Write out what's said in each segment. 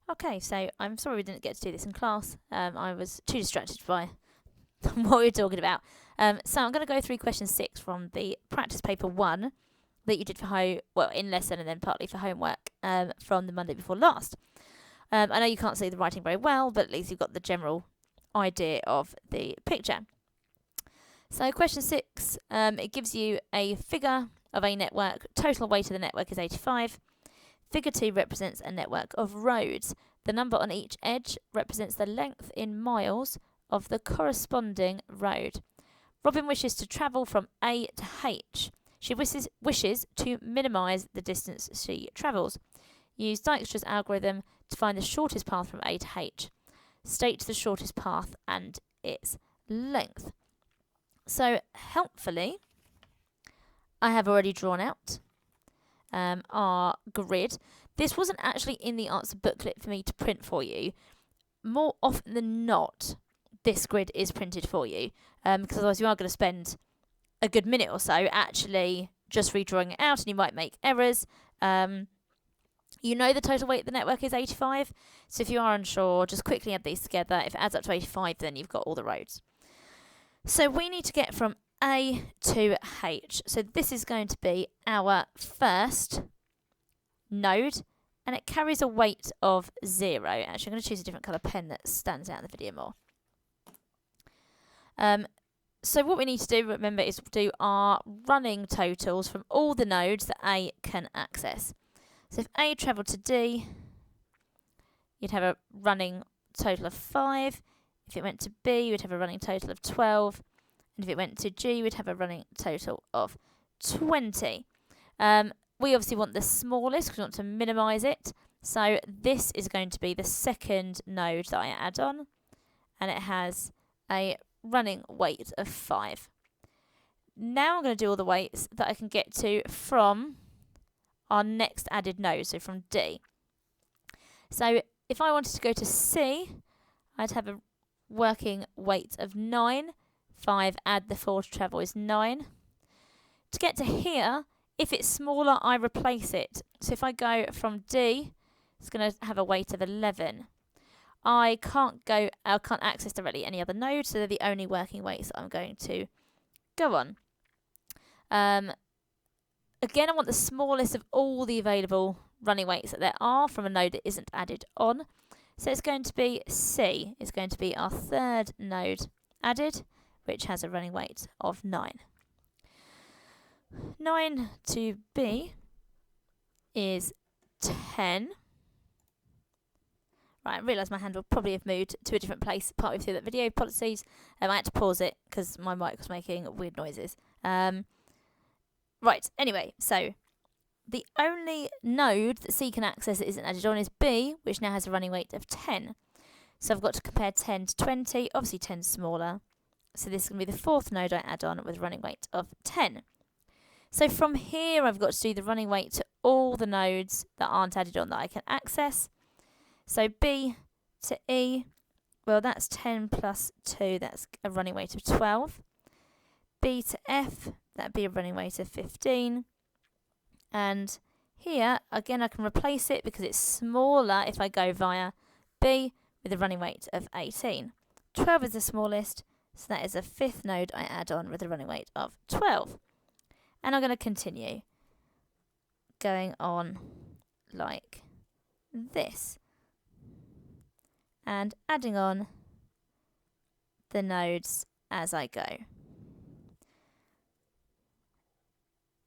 Okay, so I'm sorry we didn't get to do this in class. I was too distracted by what we were talking about. So I'm going to go through question 6 from the practice paper 1 that you did for in lesson and then partly for homework from the Monday before last. I know you can't see the writing very well, but at least you've got the general idea of the picture. So question 6, it gives you a figure of a network. Total weight of the network is 85. Figure 2 represents a network of roads. The number on each edge represents the length in miles of the corresponding road. Robin wishes to travel from A to H. She wishes to minimise the distance she travels. Use Dijkstra's algorithm to find the shortest path from A to H. State the shortest path and its length. So, helpfully, I have already drawn out our grid. This wasn't actually in the answer booklet for me to print for you. More often than not, this grid is printed for you, because otherwise you are going to spend a good minute or so actually just redrawing it out, and you might make errors. You know the total weight of the network is 85, so if you are unsure, just quickly add these together. If it adds up to 85, then you've got all the roads. So we need to get from A to H. So this is going to be our first node, and it carries a weight of 0. Actually, I'm going to choose a different colour pen that stands out in the video more. So what we need to do, remember, is do our running totals from all the nodes that A can access. So if A travelled to D, you'd have a running total of 5. If it went to B, you'd have a running total of 12. And if it went to G, we'd have a running total of 20. We obviously want the smallest because we want to minimise it. So this is going to be the second node that I add on. And it has a running weight of 5. Now I'm going to do all the weights that I can get to from our next added node, so from D. So if I wanted to go to C, I'd have a working weight of 9. 5 add the 4 to travel is 9. To get to here, if it's smaller, I replace it. So if I go from D, it's going to have a weight of 11. I can't access directly any other node, so they're the only working weights that I'm going to go on. Again, I want the smallest of all the available running weights that there are from a node that isn't added on. So it's going to be C. It's going to be our third node added, which has a running weight of 9. 9 to B is 10. Right, I realise my hand will probably have moved to a different place partway through that video. Apologies. I had to pause it because my mic was making weird noises. Right, anyway, so the only node that C can access that isn't added on is B, which now has a running weight of 10. So I've got to compare 10 to 20. Obviously 10 is smaller. So this is going to be the fourth node I add on with a running weight of 10. So from here, I've got to do the running weight to all the nodes that aren't added on that I can access. So B to E, well, that's 10 plus 2. That's a running weight of 12. B to F, that'd be a running weight of 15. And here, again, I can replace it because it's smaller if I go via B with a running weight of 18. 12 is the smallest, so that is a fifth node I add on with a running weight of 12. And I'm going to continue going on like this. And adding on the nodes as I go.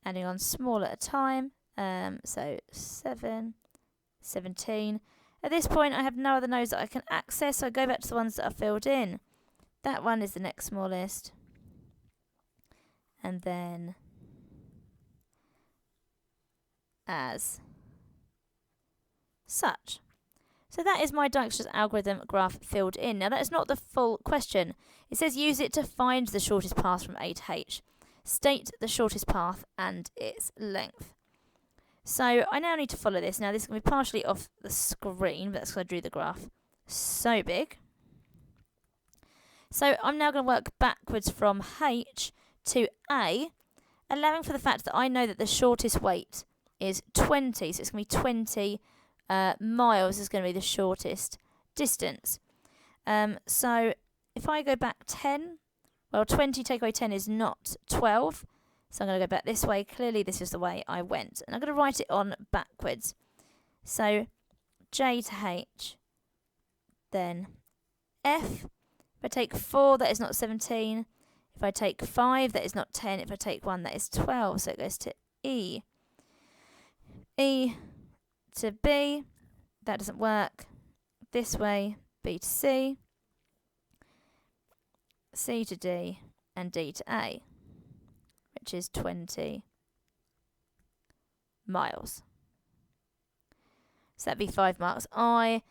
Adding on small at a time. So 7, 17. At this point, I have no other nodes that I can access, so I go back to the ones that are filled in. That one is the next smallest. And then as such. So that is my Dijkstra's algorithm graph filled in. Now that is not the full question. It says use it to find the shortest path from A to H. State the shortest path and its length. So I now need to follow this. Now this is going to be partially off the screen, but that's because I drew the graph so big. So I'm now going to work backwards from H to A, allowing for the fact that I know that the shortest weight is 20. So it's going to be 20 miles is going to be the shortest distance. So if I go back 10, well, 20 take away 10 is not 12. So I'm going to go back this way. Clearly, this is the way I went. And I'm going to write it on backwards. So J to H, then F. If I take 4, that is not 17. If I take 5, that is not 10. If I take 1, that is 12. So it goes to E. E to B. That doesn't work. This way, B to C. C to D. And D to A, which is 20 miles. So that'd be 5 marks. I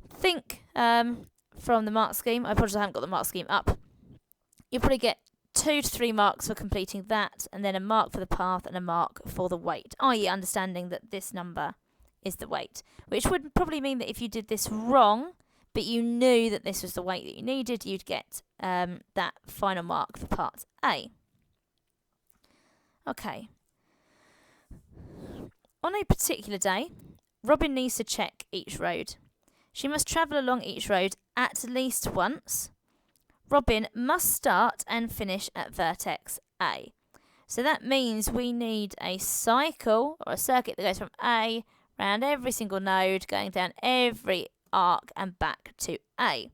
think from the mark scheme, I apologise I haven't got the mark scheme up, you'll probably get 2 to 3 marks for completing that, and then a mark for the path and a mark for the weight, i.e. understanding that this number is the weight, which would probably mean that if you did this wrong, but you knew that this was the weight that you needed, you'd get that final mark for part A. Okay. On a particular day, Robin needs to check each road. She must travel along each road at least once. Robin must start and finish at vertex A. So that means we need a cycle or a circuit that goes from A round every single node, going down every arc and back to A.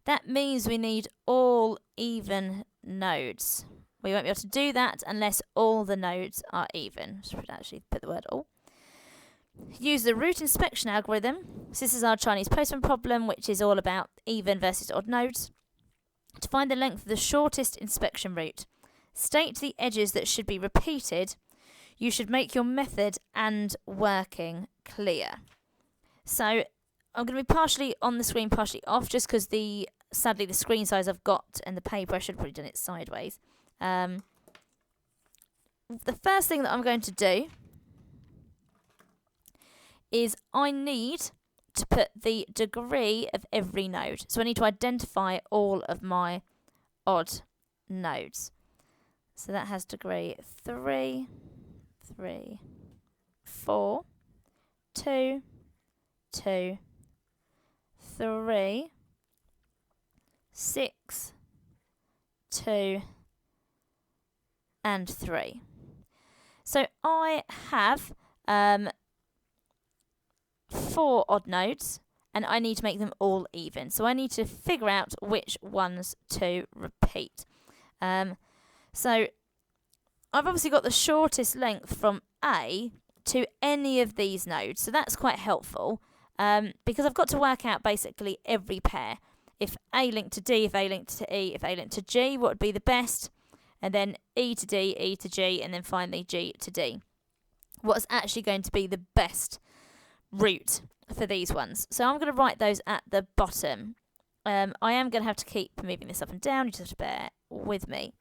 That means we need all even nodes. We won't be able to do that unless all the nodes are even. So we'd actually put the word all. Use the route inspection algorithm. So this is our Chinese postman problem, which is all about even versus odd nodes. To find the length of the shortest inspection route, state the edges that should be repeated. You should make your method and working clear. So I'm going to be partially on the screen, partially off, just because sadly the screen size I've got and the paper, I should have probably done it sideways. The first thing that I'm going to do is I need to put the degree of every node. So I need to identify all of my odd nodes. So that has degree 3, 3, 4, 2, 2, 3, 6, 2, and 3. So I have 4 odd nodes, and I need to make them all even. So I need to figure out which ones to repeat. So I've obviously got the shortest length from A to any of these nodes, so that's quite helpful because I've got to work out basically every pair. If A linked to D, if A linked to E, if A linked to G, what would be the best? And then E to D, E to G, and then finally G to D. What's actually going to be the best route for these ones? So I'm going to write those at the bottom. I am going to have to keep moving this up and down. You just have to bear with me.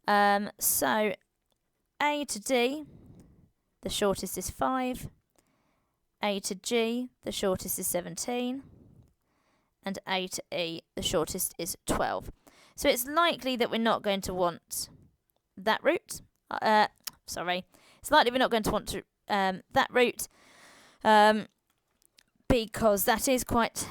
So A to D, the shortest is 5. A to G, the shortest is 17. And A to E, the shortest is 12. So it's likely that we're not going to want that route. It's likely we're not going to want to that route because that is quite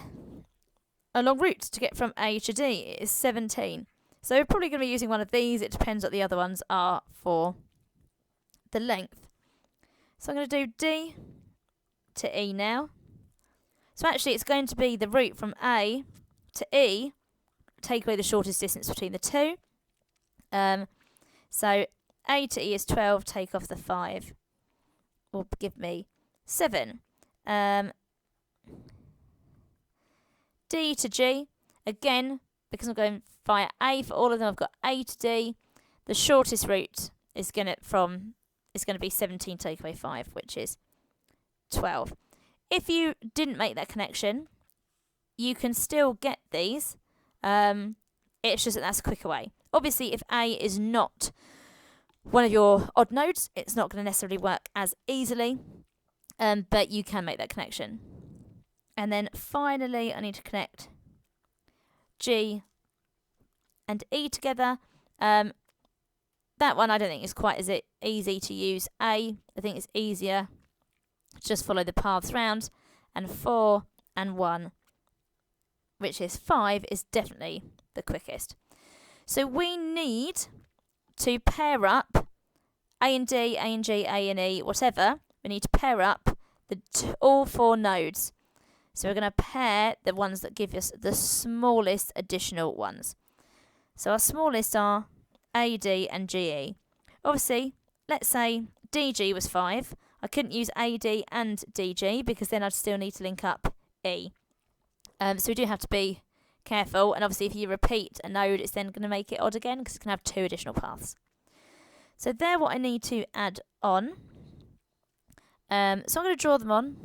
a long route to get from A to D. It is 17. So we're probably going to be using one of these. It depends what the other ones are for the length. So I'm going to do D to E now. So actually it's going to be the route from A to E, take away the shortest distance between the two. So A to E is 12, take off the 5, will give me 7. D to G, again, because I'm going via A for all of them, I've got A to D. The shortest route is going to be 17, take away 5, which is 12. If you didn't make that connection, you can still get these. It's just that that's a quicker way. Obviously, if A is not one of your odd nodes, it's not going to necessarily work as easily, but you can make that connection. And then finally, I need to connect G and E together. That one I don't think is quite as easy to use. A, I think it's easier just follow the paths round, and 4 and 1, which is 5, is definitely the quickest. So we need to pair up A and D, A and G, A and E, whatever. We need to pair up all 4 nodes. So we're going to pair the ones that give us the smallest additional ones. So our smallest are A, D and GE. Obviously, let's say DG was 5. I couldn't use AD and DG because then I'd still need to link up E. So we do have to be careful. And obviously if you repeat a node, it's then going to make it odd again because it's going to have 2 additional paths. So they're what I need to add on. So I'm going to draw them on.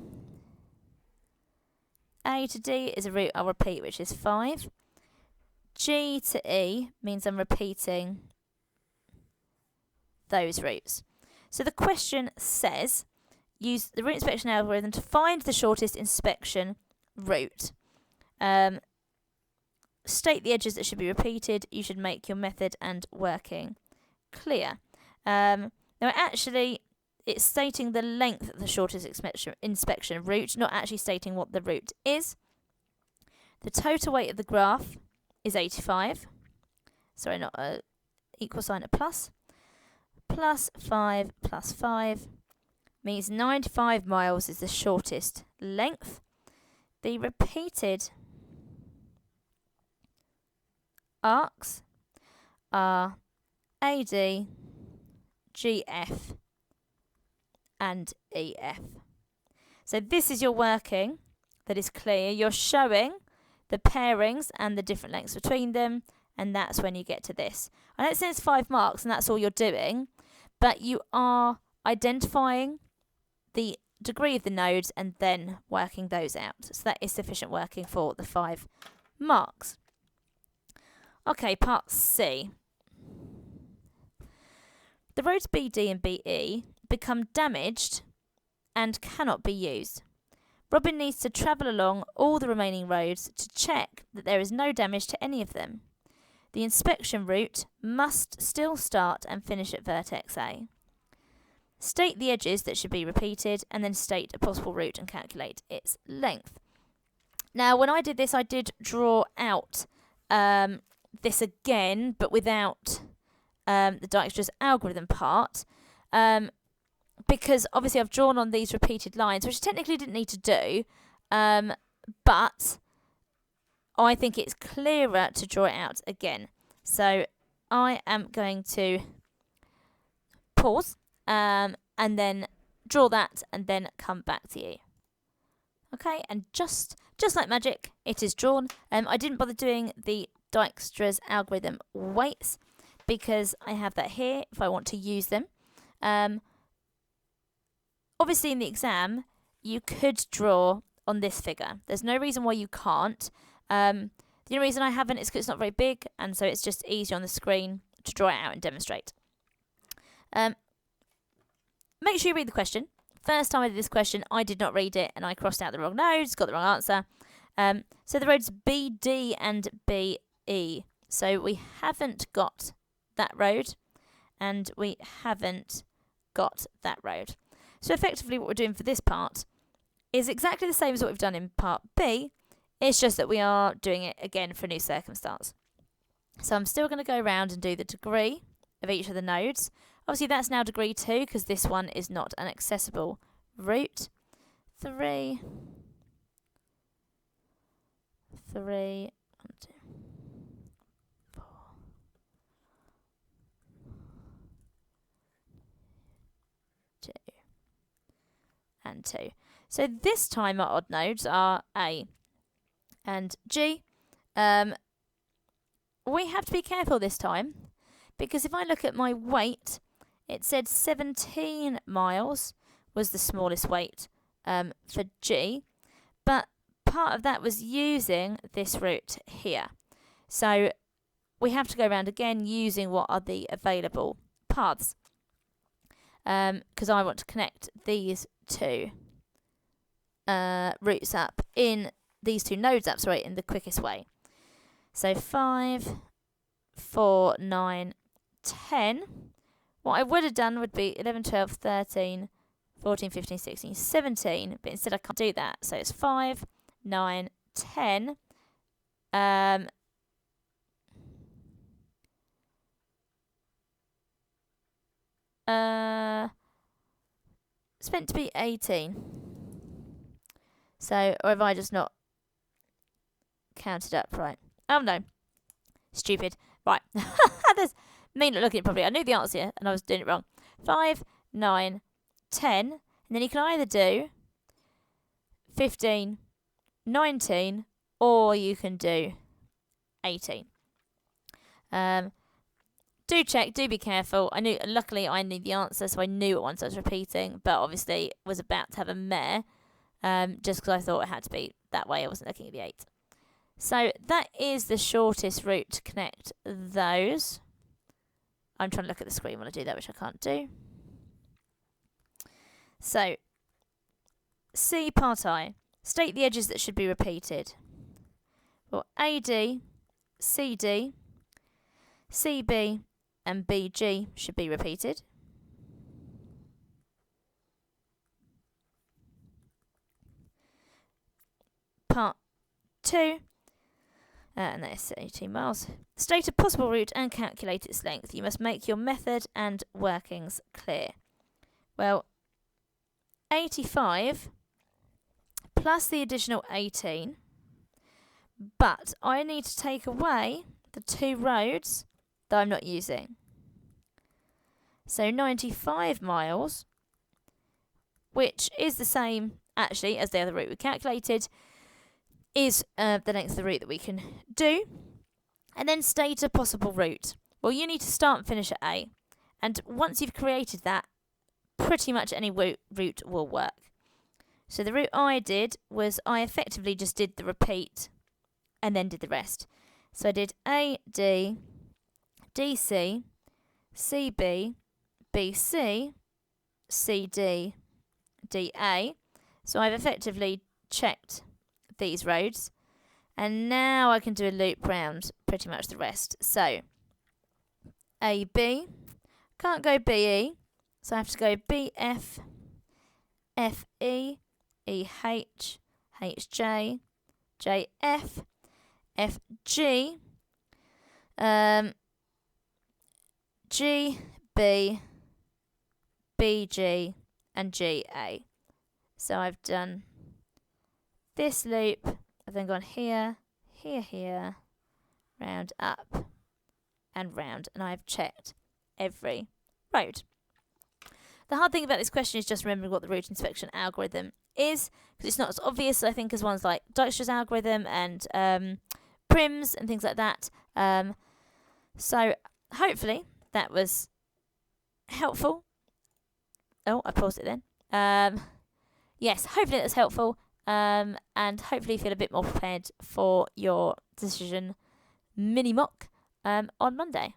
A to D is a route I'll repeat, which is 5. G to E means I'm repeating those routes. So the question says, use the route inspection algorithm to find the shortest inspection route. State the edges that should be repeated. You should make your method and working clear. Now actually, it's stating the length of the shortest inspection route, not actually stating what the route is. The total weight of the graph is 85. Sorry, not a equal sign, a plus. Plus 5 plus 5 means 95 miles is the shortest length. The repeated arcs are AD, GF and EF. So this is your working that is clear. You're showing the pairings and the different lengths between them, and that's when you get to this. I know it says 5 marks and that's all you're doing, but you are identifying the degree of the nodes and then working those out. So that is sufficient working for the 5 marks. Okay, part C. The roads BD and BE become damaged and cannot be used. Robin needs to travel along all the remaining roads to check that there is no damage to any of them. The inspection route must still start and finish at vertex A. State the edges that should be repeated and then state a possible route and calculate its length. Now, when I did this, I did draw out this again, but without the Dijkstra's algorithm part, because obviously I've drawn on these repeated lines, which I technically didn't need to do, but I think it's clearer to draw it out again. So I am going to pause and then draw that and then come back to you. Okay, and just like magic, it is drawn. I didn't bother doing the Dijkstra's algorithm weights because I have that here if I want to use them. Obviously in the exam, you could draw on this figure. There's no reason why you can't. The only reason I haven't is because it's not very big, and so it's just easier on the screen to draw it out and demonstrate. Make sure you read the question. First time I did this question, I did not read it, and I crossed out the wrong nodes, got the wrong answer. So the roads BD and BE. So we haven't got that road, and we haven't got that road. So effectively what we're doing for this part is exactly the same as what we've done in part B. It's just that we are doing it again for a new circumstance. So I'm still going to go around and do the degree of each of the nodes. Obviously that's now degree 2 because this one is not an accessible route. 3, 1, 2, 4, and 2. So this time our odd nodes are A and G. We have to be careful this time because if I look at my weight, it said 17 miles was the smallest weight for G, but part of that was using this route here. So we have to go around again using what are the available paths because I want to connect these two routes up in these two nodes up, sorry, in the quickest way. So 5, 4, 9, 10. What I would have done would be 11, 12, 13, 14, 15, 16, 17. But instead I can't do that. So it's 5, 9, 10. It's meant to be 18. So, or have I just not counted up right? Oh no. Stupid. Right. There's me not looking at it properly. I knew the answer and I was doing it wrong. 5, 9, 10. And then you can either do 15, 19, or you can do 18. Do check, do be careful. Luckily I knew the answer, so I knew it once I was repeating, but obviously was about to have a mare, just because I thought it had to be that way. I wasn't looking at the 8. So that is the shortest route to connect those. I'm trying to look at the screen when I do that, which I can't do. So, C part I. State the edges that should be repeated. Well, AD, CD, CB, and BG should be repeated. Part 2, and that is 18 miles. State a possible route and calculate its length. You must make your method and workings clear. Well, 85 plus the additional 18, but I need to take away the 2 roads that I'm not using. So 95 miles, which is the same actually as the other route we calculated, is the length of the route that we can do. And then state a possible route. Well, you need to start and finish at A, and once you've created that, pretty much any route will work. So the route I did was I effectively just did the repeat and then did the rest. So I did AD, DC, CB, BC, CD, DA. So I've effectively checked these roads, and now I can do a loop round pretty much the rest. So AB, can't go BE, so I have to go BF, FE, EH, HJ, JF, FG, GB, BG, and GA. So I've done this loop. I've then gone here, here, here, round up, and round, and I've checked every road. The hard thing about this question is just remembering what the route inspection algorithm is, because it's not as obvious, I think, as ones like Dijkstra's algorithm and Prim's and things like that. So hopefully that was helpful. Oh, I paused it then. Yes, hopefully that's helpful, and hopefully feel a bit more prepared for your decision mini mock on Monday.